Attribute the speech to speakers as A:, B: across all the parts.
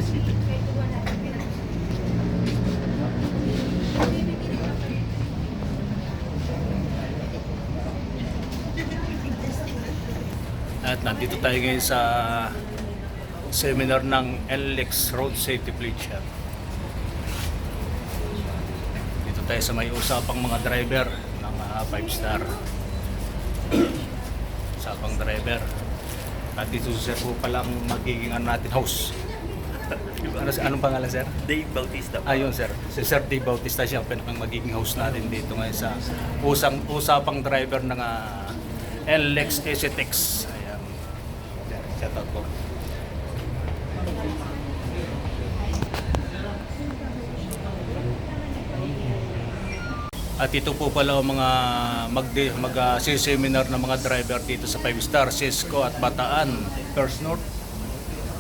A: At nandito tayo ngayon sa seminar ng NLEX Road Safety Preacher. Dito tayo sa may usapang mga driver ng 5-star. Usapang driver. At dito sir po palang magiging natin host. Anong pangalan sir?
B: Dave Bautista.
A: Ayun sir. Si Sir Dave Bautista siya ang magiging host natin dito ngayon sa usapang driver ng NLEX STX. Ayan. Shout out po. At ito po pala ang mga mag-seminar ng mga driver dito sa 5-star, Cisco at Bataan, First North.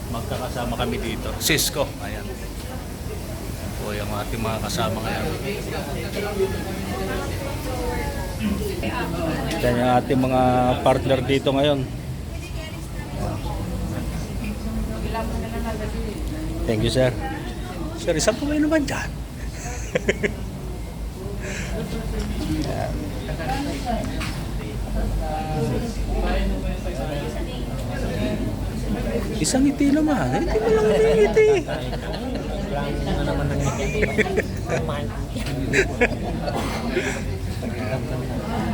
A: Magkakasama kami dito. Cisco, ayan. Ayan po yung ating mga kasama ngayon. Yan yung ating mga partner dito ngayon. Thank you sir. Sir, isang kamay naman dyan. Isang ngiti naman. Hindi mo lang ngiti.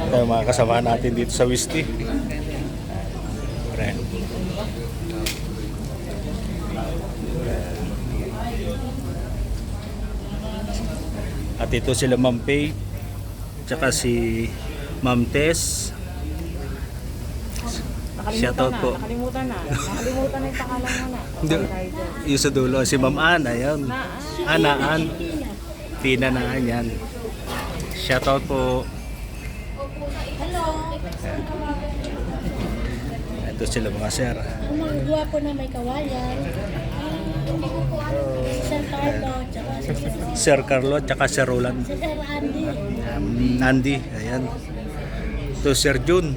A: Ito yung mga kasama natin dito sa Wisti. At ito sila Ma'am Pei, tsaka si Ma'am Tess. Shoutout po.
C: Nakalimutan na yung pangalan mo na.
A: Yung sa dulo, si Ma'am Ann, ayun. Anaan. Tina na, yan. Shoutout po.
C: Hello.
A: Ito sila mga sir.
C: Ang mga gwapo na may kawayan. Sir Carlo, tsaka
A: Sir Carlo, tsaka Sir Roland.
C: Sir Andy.
A: Andy, ayan. Ito Sir Jun.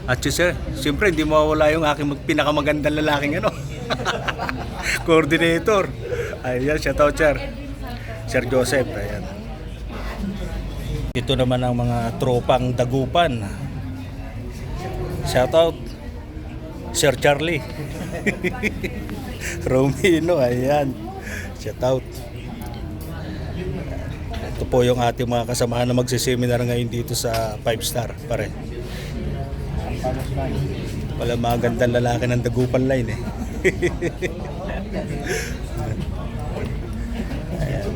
A: At sir, siyempre hindi mawawala yung aking pinakamagandang lalaking coordinator. Ayan, shoutout sir. Sir Joseph, ayan. Ito naman ang mga tropang dagupan. Shoutout Sir Charlie. Romino, ayan. Shoutout. Ito po yung ating mga kasamahan na magsiseminar ngayon dito sa 5-star pare. Wala mga gandang lalaki ng dagupan line eh. Ayan.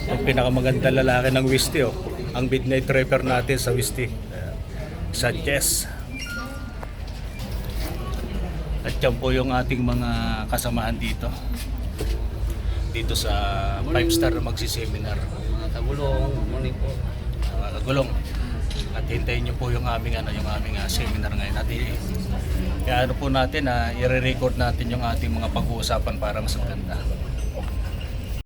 A: Ang pinakamagandang lalaki ng Wisti ang midnight trapper natin sa Wisti. Sanchez. At yan po yung ating mga kasamahan dito sa 5-star na magsiseminar.
B: Kagulong, morning po.
A: Kagulong. At hintayin nyo po yung aming seminar ngayon. At kaya po natin i-record natin yung ating mga pag-uusapan para mas maganda.